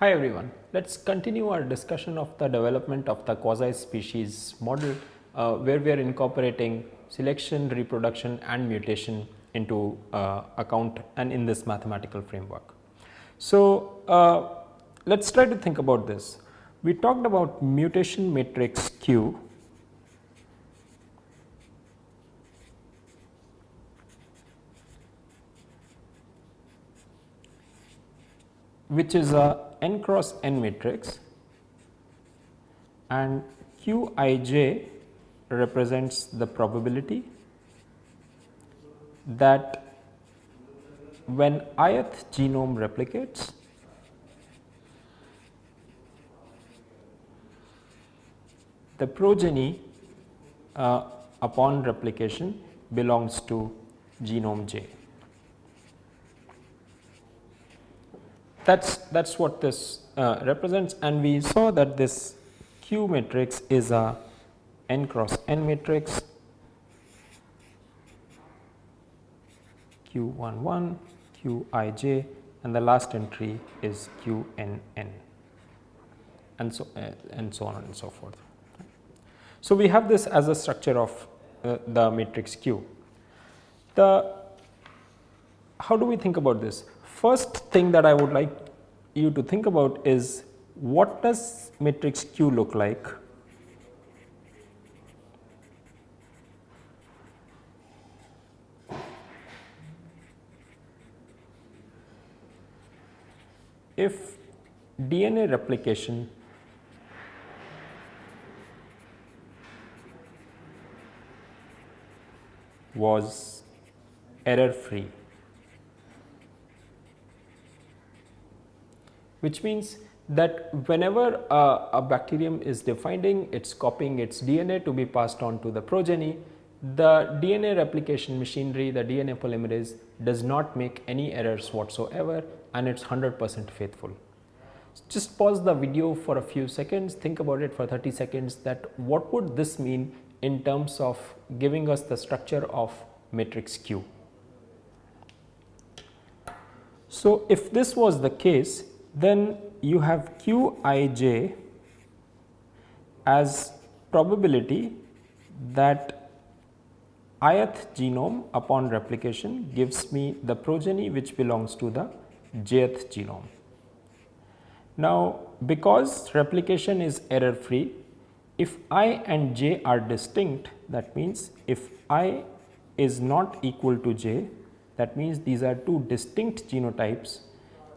Hi everyone, let us continue our discussion of the development of the quasi-species model where we are incorporating selection, reproduction and mutation into account and in this mathematical framework. So, let us try to think about this. We talked about mutation matrix Q which is a n cross n matrix and Qij represents the probability that when ith genome replicates, the progeny upon replication belongs to genome J. That's what this represents, and we saw that this Q matrix is a n cross n matrix, Q11, Qij, and the last entry is Qnn, and so on and so forth. So, we have this as a structure of the matrix Q. How do we think about this? First thing that I would like you to think about is, what does matrix Q look like if DNA replication was error free, which means that whenever a bacterium is dividing, it is copying its DNA to be passed on to the progeny, the DNA replication machinery, the DNA polymerase does not make any errors whatsoever and it is 100% faithful. Just pause the video for a few seconds, think about it for 30 seconds, that what would this mean in terms of giving us the structure of matrix Q. So, if this was the case, then you have Qij as probability that ith genome upon replication gives me the progeny which belongs to the jth genome. Now, because replication is error free, if I and j are distinct, that means if I is not equal to j, that means these are two distinct genotypes,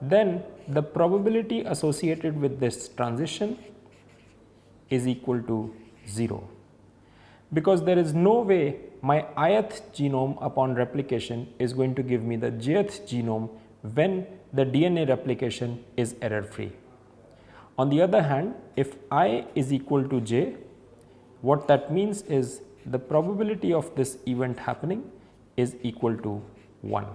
then the probability associated with this transition is equal to 0, because there is no way my ith genome upon replication is going to give me the jth genome when the DNA replication is error free. On the other hand, if I is equal to j, what that means is the probability of this event happening is equal to 1,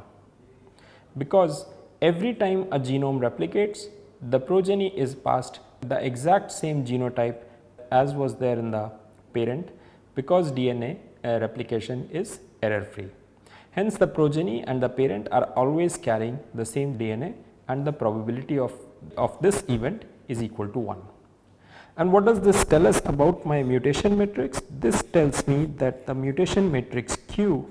because every time a genome replicates, the progeny is passed the exact same genotype as was there in the parent, because DNA replication is error free. Hence, the progeny and the parent are always carrying the same DNA and the probability of this event is equal to 1. And what does this tell us about my mutation matrix? This tells me that the mutation matrix Q,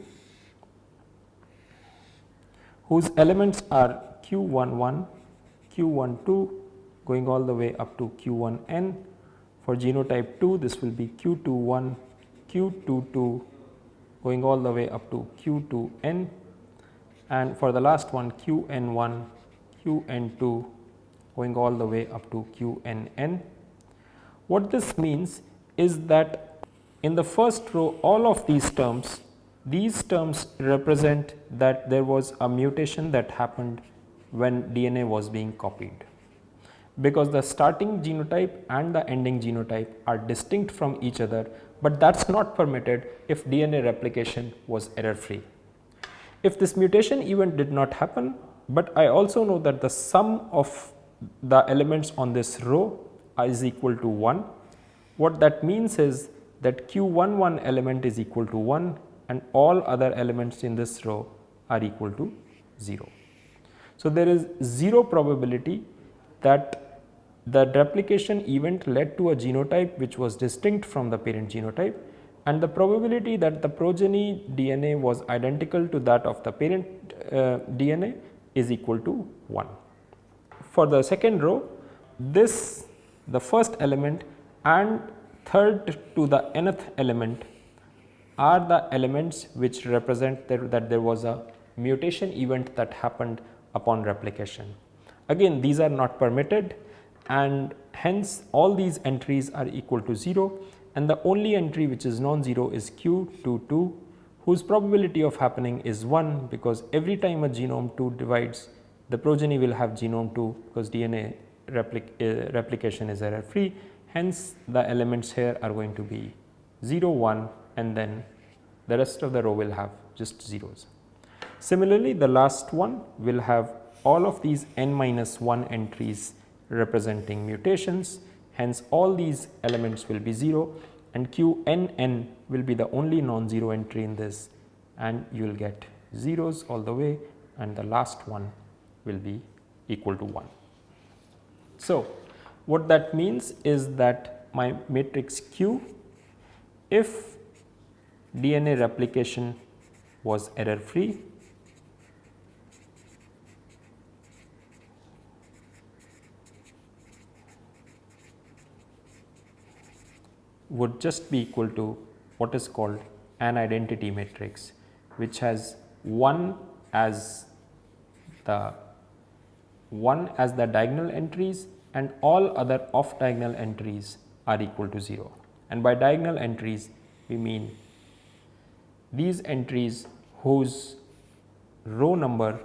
whose elements are Q11, Q12 going all the way up to Q1n. For genotype 2, this will be Q21, Q22 going all the way up to Q2n, and for the last one Qn1, Qn2 going all the way up to Qnn. What this means is that in the first row, all of these terms represent that there was a mutation that happened when DNA was being copied, because the starting genotype and the ending genotype are distinct from each other, but that is not permitted if DNA replication was error free. If this mutation event did not happen, but I also know that the sum of the elements on this row is equal to 1, what that means is that Q11 element is equal to 1 and all other elements in this row are equal to 0. So, there is 0 probability that the replication event led to a genotype which was distinct from the parent genotype, and the probability that the progeny DNA was identical to that of the parent DNA is equal to 1. For the second row, this the first element and third to the nth element are the elements which represent that there was a mutation event that happened upon replication. Again, these are not permitted, and hence all these entries are equal to 0, and the only entry which is non-zero is Q22, whose probability of happening is 1, because every time a genome 2 divides, the progeny will have genome 2, because DNA replication is error free. Hence, the elements here are going to be 0, 1, and then the rest of the row will have just zeros. Similarly, the last one will have all of these n minus 1 entries representing mutations. Hence, all these elements will be 0, and Qnn will be the only non-zero entry in this, and you will get zeros all the way, and the last one will be equal to 1. So, what that means is that my matrix Q, if DNA replication was error free, would just be equal to what is called an identity matrix, which has 1 as the diagonal entries and all other off diagonal entries are equal to 0. And by diagonal entries we mean these entries whose row number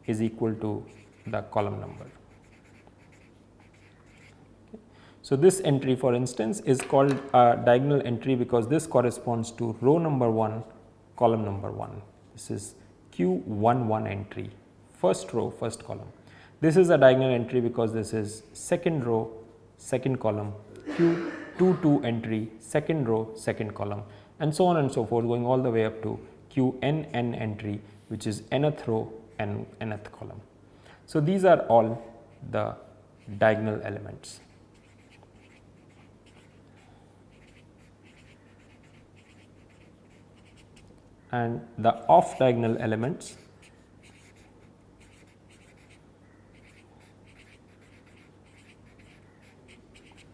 is equal to the column number. So, this entry, for instance, is called a diagonal entry because this corresponds to row number 1, column number 1. This is Q11 entry, first row, first column. This is a diagonal entry because this is second row, second column, Q22 entry, second row, second column, and so on and so forth, going all the way up to Qnn entry, which is nth row and nth column. So, these are all the diagonal elements. And the off diagonal elements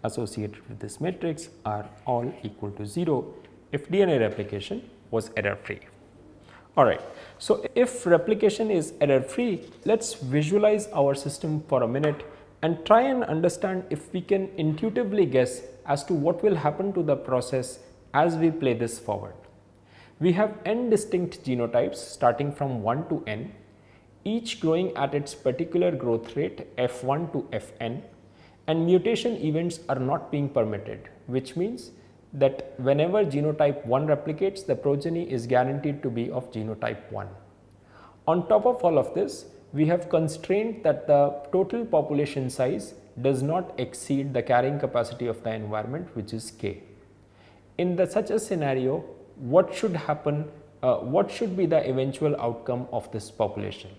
associated with this matrix are all equal to 0 if DNA replication was error free. Alright, so if replication is error free, let us visualize our system for a minute and try and understand if we can intuitively guess as to what will happen to the process as we play this forward. We have n distinct genotypes starting from 1 to n, each growing at its particular growth rate f1 to fn, and mutation events are not being permitted, which means that whenever genotype 1 replicates, the progeny is guaranteed to be of genotype 1. On top of all of this, we have constrained that the total population size does not exceed the carrying capacity of the environment, which is k. In such a scenario, what should happen, what should be the eventual outcome of this population?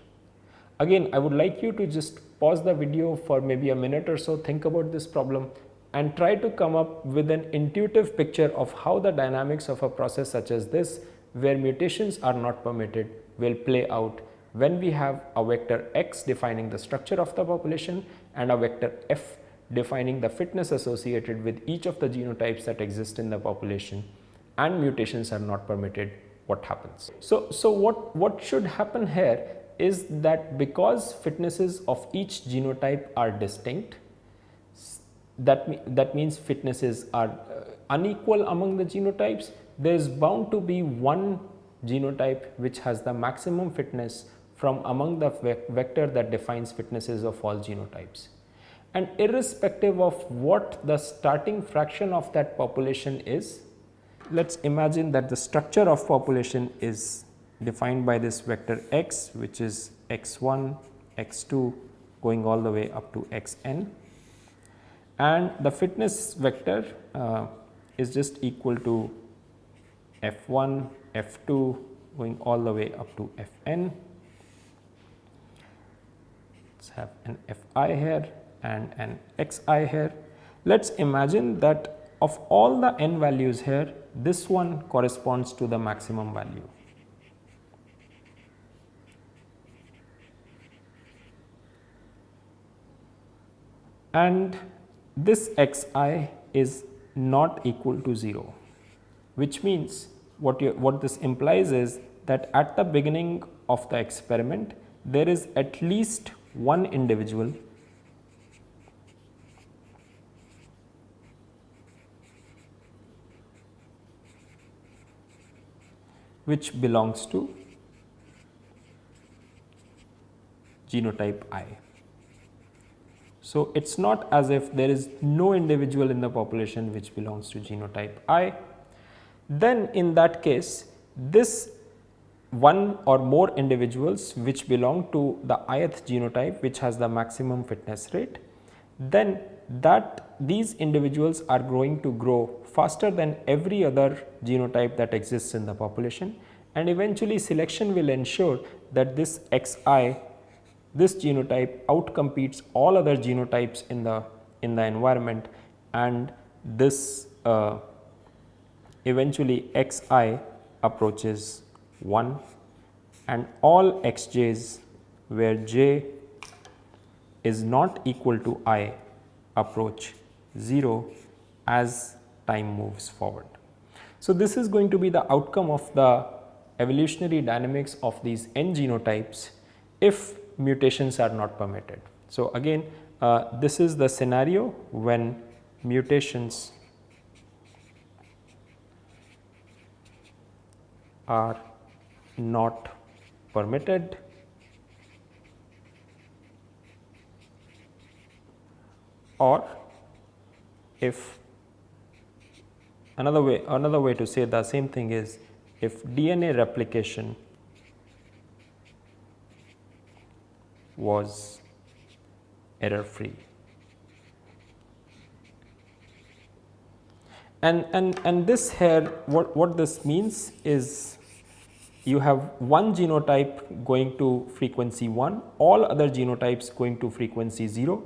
Again, I would like you to just pause the video for maybe a minute or so, think about this problem and try to come up with an intuitive picture of how the dynamics of a process such as this, where mutations are not permitted, will play out when we have a vector x defining the structure of the population and a vector f defining the fitness associated with each of the genotypes that exist in the population, and mutations are not permitted, what happens? So what should happen here is that because fitnesses of each genotype are distinct, that means fitnesses are unequal among the genotypes, there is bound to be one genotype which has the maximum fitness from among the vector that defines fitnesses of all genotypes. And irrespective of what the starting fraction of that population is, let us imagine that the structure of population is defined by this vector x, which is x1, x2 going all the way up to xn, and the fitness vector is just equal to f1, f2 going all the way up to fn. Let's have an fi here, and an xi here. Let's imagine that of all the n values here, this one corresponds to the maximum value. And this xi is not equal to 0, which means what this implies is that at the beginning of the experiment, there is at least one individual which belongs to genotype I. So, it is not as if there is no individual in the population which belongs to genotype I. Then in that case, this one or more individuals which belong to the ith genotype, which has the maximum fitness rate, then that these individuals are going to grow faster than every other genotype that exists in the population, and eventually selection will ensure that this xi, this genotype outcompetes all other genotypes in the environment, and this eventually xi approaches 1 and all xj's where j is not equal to I approach 0 as time moves forward. So, this is going to be the outcome of the evolutionary dynamics of these n genotypes if mutations are not permitted. So, again this is the scenario when mutations are not permitted, or if another way to say the same thing is if DNA replication was error free. And this here, what this means is you have one genotype going to frequency 1, all other genotypes going to frequency 0,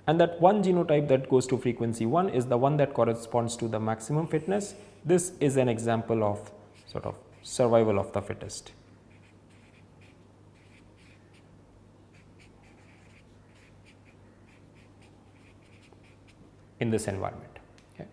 and that one genotype that goes to frequency 1 is the one that corresponds to the maximum fitness. This is an example of sort of survival of the fittest. In this environment. Okay.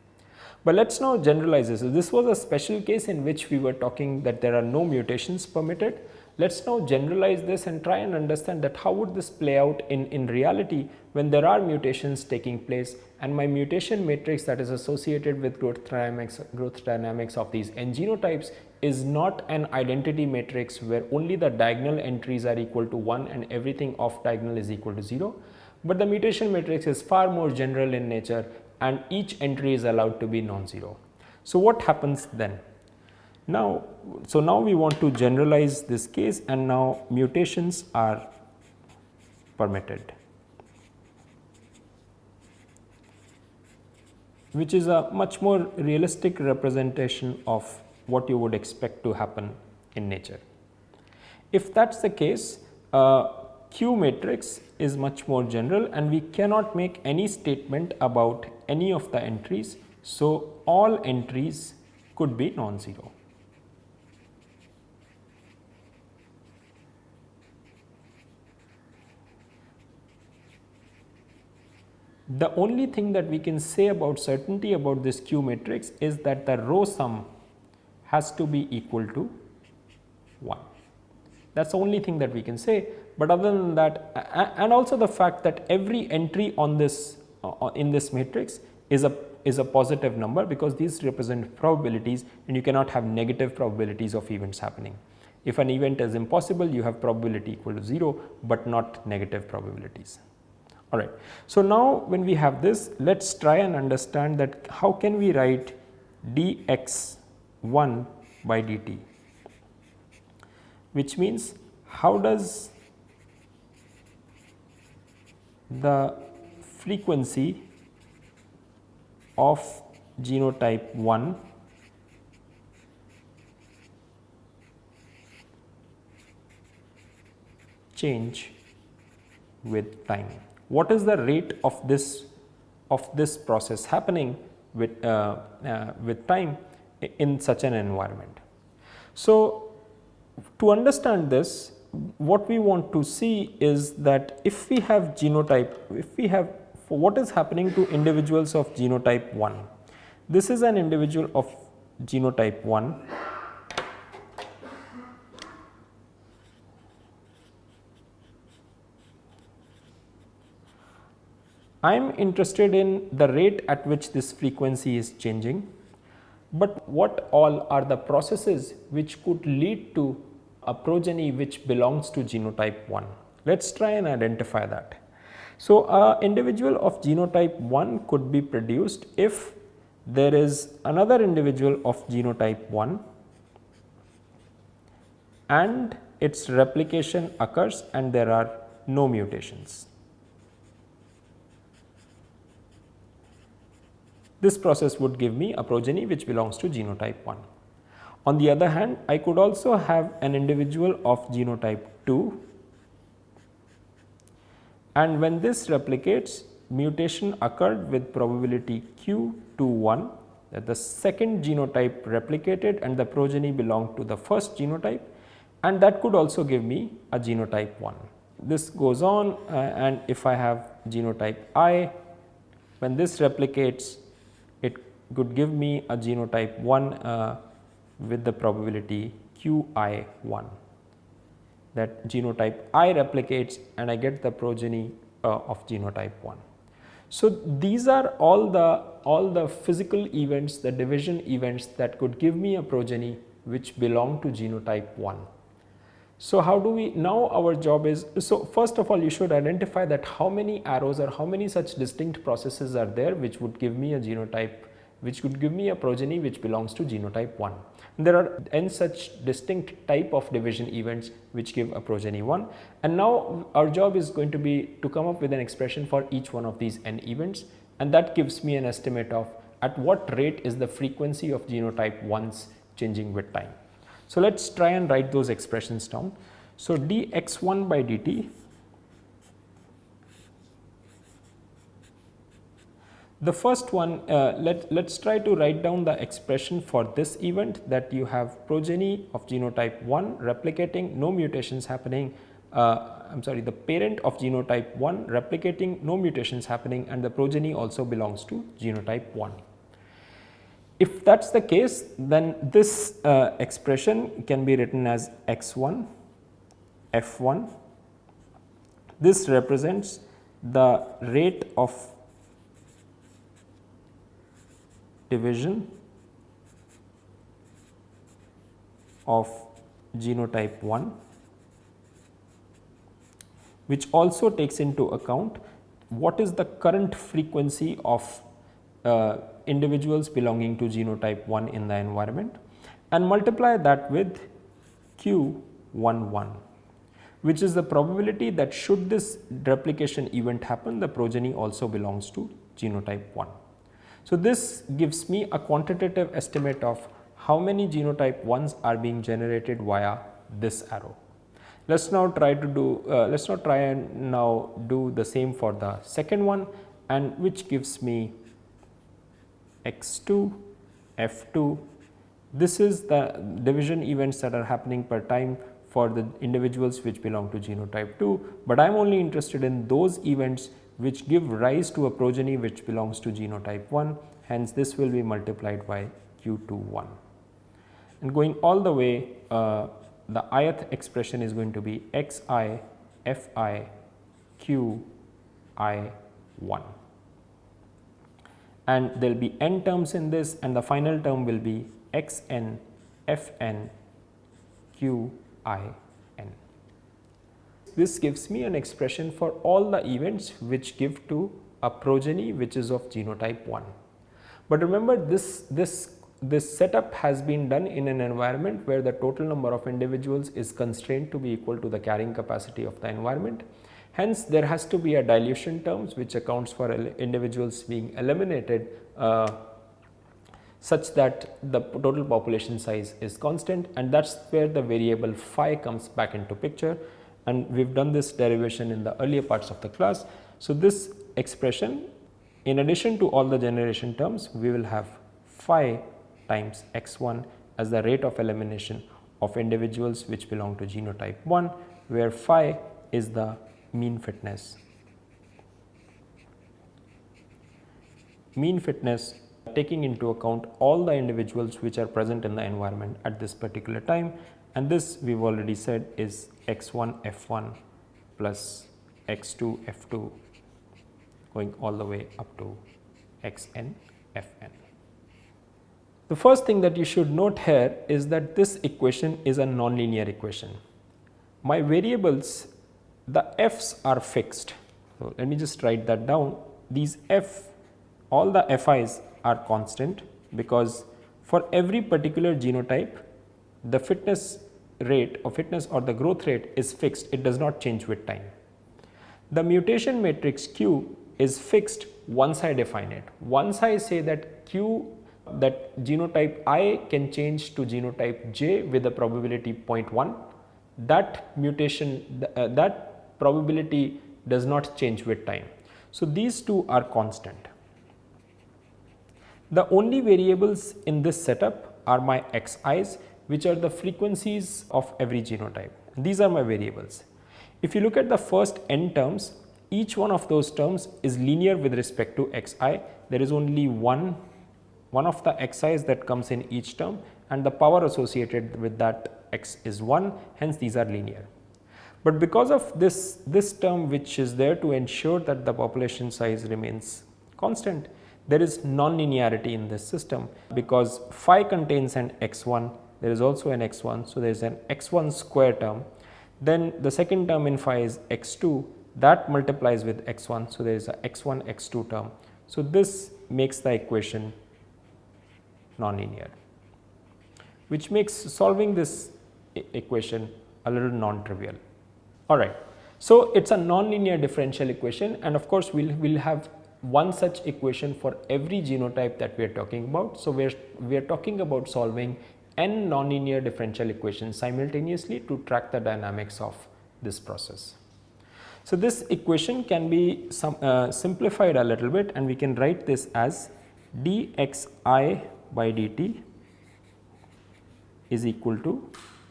But let us now generalize this. So, this was a special case in which we were talking that there are no mutations permitted. Let us now generalize this and try and understand that how would this play out in reality when there are mutations taking place, and my mutation matrix that is associated with growth dynamics of these n genotypes is not an identity matrix where only the diagonal entries are equal to 1 and everything off diagonal is equal to 0. But the mutation matrix is far more general in nature and each entry is allowed to be non-zero. So, what happens then? Now, we want to generalize this case, and now mutations are permitted, which is a much more realistic representation of what you would expect to happen in nature. If that is the case, Q matrix is much more general and we cannot make any statement about any of the entries. So, all entries could be non-zero. The only thing that we can say about certainty about this Q matrix is that the row sum has to be equal to 1. That is the only thing that we can say, but other than that, and also the fact that every entry on this in this matrix is a positive number, because these represent probabilities and you cannot have negative probabilities of events happening. If an event is impossible, you have probability equal to 0, but not negative probabilities. Alright. So, now when we have this, let us try and understand that how can we write dx1 by dt, which means how does the frequency of genotype 1 change with time. what is the rate of this process happening with time in such an environment. So, to understand this, what we want to see is that if we have genotype, if we have what is happening to individuals of genotype 1. This is an individual of genotype 1. I am interested in the rate at which this frequency is changing, but what all are the processes which could lead to a progeny which belongs to genotype 1. Let us try and identify that. So, an individual of genotype 1 could be produced if there is another individual of genotype 1 and its replication occurs and there are no mutations. This process would give me a progeny which belongs to genotype 1. On the other hand, I could also have an individual of genotype 2, and when this replicates, mutation occurred with probability q to 1, that the second genotype replicated and the progeny belonged to the first genotype, and that could also give me a genotype 1. This goes on and if I have genotype I, when this replicates, it could give me a genotype 1 with the probability qi1, that genotype I replicates and I get the progeny of genotype 1. So, these are all the physical events, the division events that could give me a progeny which belong to genotype 1. So, how do we now, our job is, so first of all you should identify that how many arrows or how many such distinct processes are there which would give me a genotype, which could give me a progeny which belongs to genotype 1. There are n such distinct type of division events which give a progeny 1, and now our job is going to be to come up with an expression for each one of these n events, and that gives me an estimate of at what rate is the frequency of genotype 1s changing with time. So, let us try and write those expressions down. So, dx1 by dt, the first one, let us try to write down the expression for this event, that you have progeny of genotype 1 replicating, no mutations happening, I am sorry, the parent of genotype 1 replicating, no mutations happening, and the progeny also belongs to genotype 1. If that is the case, then this expression can be written as x1 f1. This represents the rate of division of genotype 1, which also takes into account what is the current frequency of individuals belonging to genotype 1 in the environment, and multiply that with q11, which is the probability that should this replication event happen, the progeny also belongs to genotype 1. So, this gives me a quantitative estimate of how many genotype 1s are being generated via this arrow. Let us now try to do, let us now try and now do the same for the second one, and which gives me x2 f2. This is the division events that are happening per time for the individuals which belong to genotype 2, but I am only interested in those events which give rise to a progeny which belongs to genotype 1, hence this will be multiplied by q21. And going all the way, the ith expression is going to be xi fi qi1, and there will be n terms in this, and the final term will be xn fn qin. This gives me an expression for all the events which give to a progeny which is of genotype 1. But remember, this setup has been done in an environment where the total number of individuals is constrained to be equal to the carrying capacity of the environment. Hence, there has to be a dilution terms which accounts for individuals being eliminated such that the total population size is constant, and that is where the variable phi comes back into picture. and we have done this derivation in the earlier parts of the class. So, this expression, in addition to all the generation terms, we will have phi times x1 as the rate of elimination of individuals which belong to genotype 1, where phi is the mean fitness. Mean fitness taking into account all the individuals which are present in the environment at this particular time, and this we have already said is x1 f1 plus x2 f2 going all the way up to xn fn. The first thing that you should note here is that this equation is a nonlinear equation. My variables, the f's are fixed. So, let me just write that down. These all the fi's are constant, because for every particular genotype the fitness rate or the growth rate is fixed, it does not change with time. The mutation matrix Q is fixed once I define it. Once I say that that genotype I can change to genotype J with a probability 0.1, that mutation that probability does not change with time. So, these two are constant. The only variables in this setup are my xi's, which are the frequencies of every genotype. These are my variables. If you look at the first n terms, each one of those terms is linear with respect to xi. There is only one of the xi's that comes in each term, and the power associated with that x is 1, hence these are linear. But because of this term which is there to ensure that the population size remains constant, there is non-linearity in this system, because phi contains an x1, there is also an x1. So, there is an x1 square term, then the second term in phi is x2, that multiplies with x1. So, there is a x1 x2 term. So, this makes the equation non-linear, which makes solving this equation a little non-trivial. Alright. So, it is a non-linear differential equation, and of course, we will have one such equation for every genotype that we are talking about. So, we are talking about solving n nonlinear differential equations simultaneously to track the dynamics of this process. So, this equation can be simplified a little bit, and we can write this as dxi by dt is equal to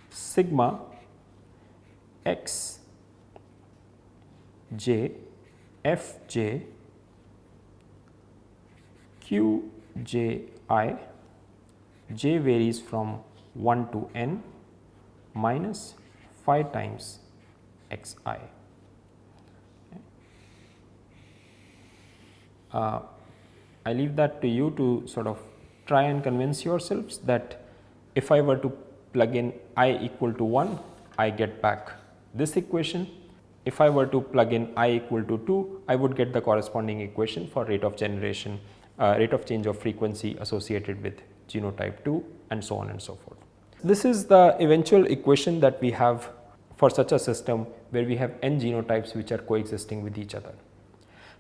sigma x j f j q j I, j varies from 1 to n minus phi times x I. I leave that to you to sort of try and convince yourselves that if I were to plug in I equal to 1, I get back this equation. If I were to plug in I equal to 2, I would get the corresponding equation for rate of generation, rate of change of frequency associated with genotype 2, and so on and so forth. This is the eventual equation that we have for such a system where we have n genotypes which are coexisting with each other.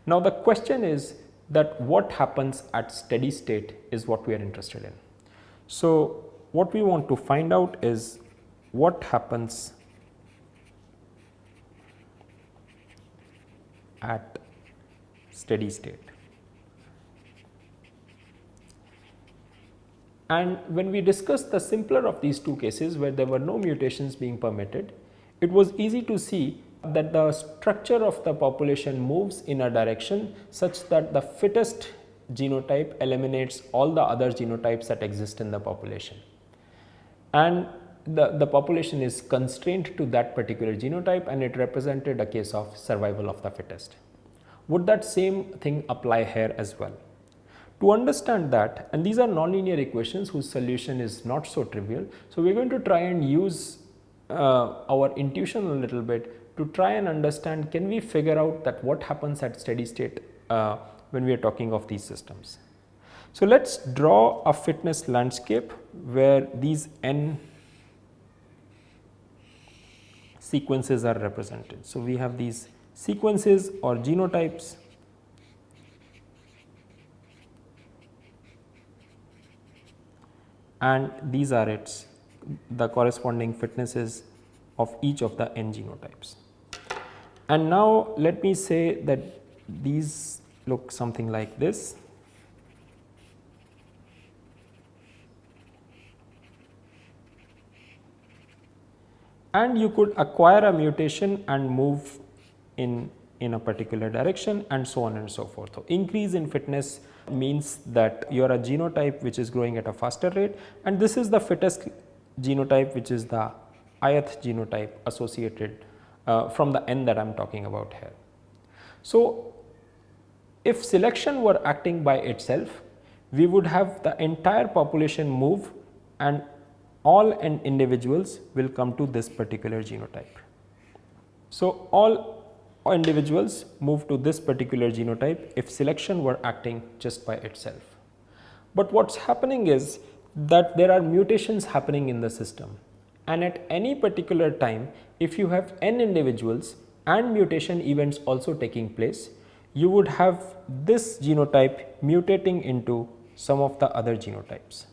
Now, the question is that what happens at steady state is what we are interested in. So, what we want to find out is what happens at steady state. And when we discussed the simpler of these two cases where there were no mutations being permitted, it was easy to see that the structure of the population moves in a direction such that the fittest genotype eliminates all the other genotypes that exist in the population, and the population is constrained to that particular genotype, and it represented a case of survival of the fittest. Would that same thing apply here as well? To understand that, and these are nonlinear equations whose solution is not so trivial, so we are going to try and use our intuition a little bit to try and understand, can we figure out that what happens at steady state when we are talking of these systems. So, let us draw a fitness landscape where these n sequences are represented. So, we have these sequences or genotypes, and these are the corresponding fitnesses of each of the n genotypes. And now let me say that these look something like this. And you could acquire a mutation and move in a particular direction, and so on and so forth. So, increase in fitness means that you are a genotype which is growing at a faster rate, and this is the fittest genotype, which is the ith genotype associated from the N that I am talking about here. So, if selection were acting by itself, we would have the entire population move, and all N individuals will come to this particular genotype. So, all individuals move to this particular genotype if selection were acting just by itself. But what is happening is that there are mutations happening in the system, and at any particular time, if you have N individuals and mutation events also taking place, you would have this genotype mutating into some of the other genotypes.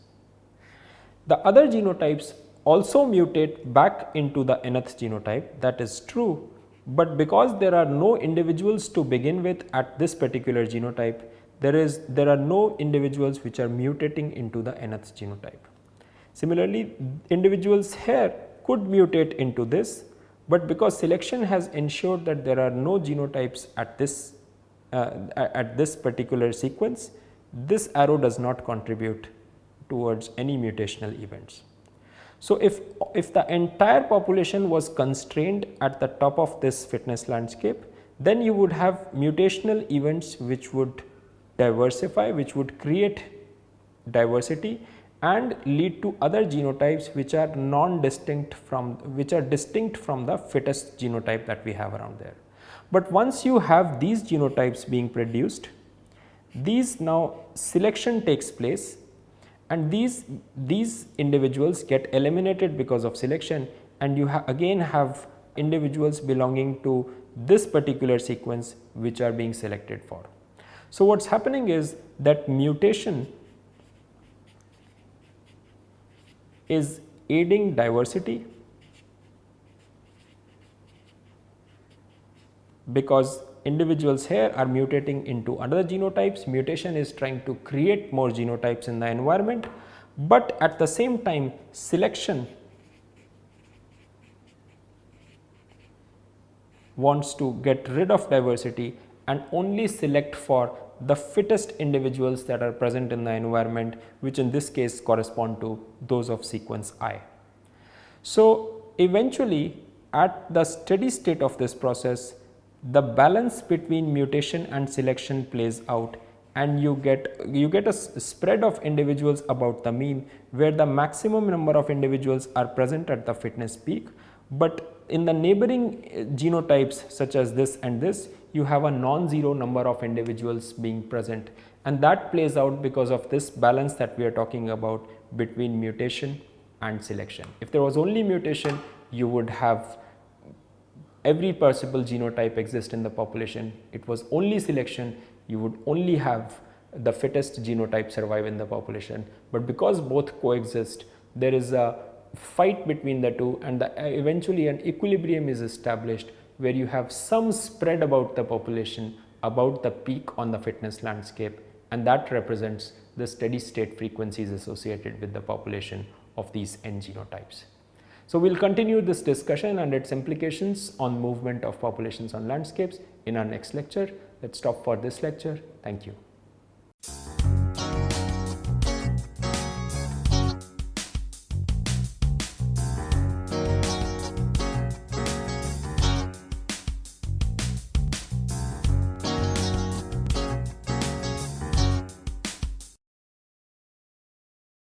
The other genotypes also mutate back into the nth genotype, that is true, but because there are no individuals to begin with at this particular genotype, there are no individuals which are mutating into the nth genotype. Similarly, individuals here could mutate into this, but because selection has ensured that there are no genotypes at this particular sequence, this arrow does not contribute towards any mutational events. So, if the entire population was constrained at the top of this fitness landscape, then you would have mutational events which would diversify, which would create diversity and lead to other genotypes which are distinct from the fittest genotype that we have around there. But once you have these genotypes being produced, these now selection takes place, and these individuals get eliminated because of selection, and you again have individuals belonging to this particular sequence which are being selected for. So, what is happening is that mutation is aiding diversity, because individuals here are mutating into other genotypes. Mutation is trying to create more genotypes in the environment, but at the same time selection wants to get rid of diversity and only select for the fittest individuals that are present in the environment, which in this case correspond to those of sequence I. So, eventually at the steady state of this process, the balance between mutation and selection plays out, and you get a spread of individuals about the mean, where the maximum number of individuals are present at the fitness peak, but in the neighboring genotypes such as this and this, you have a non-zero number of individuals being present, and that plays out because of this balance that we are talking about between mutation and selection. If there was only mutation, you would have every possible genotype exist in the population. It was only selection, you would only have the fittest genotype survive in the population. But because both coexist, there is a fight between the two, and eventually an equilibrium is established where you have some spread about the population, about the peak on the fitness landscape, and that represents the steady state frequencies associated with the population of these N genotypes. So, we will continue this discussion and its implications on movement of populations on landscapes in our next lecture. Let us stop for this lecture. Thank you.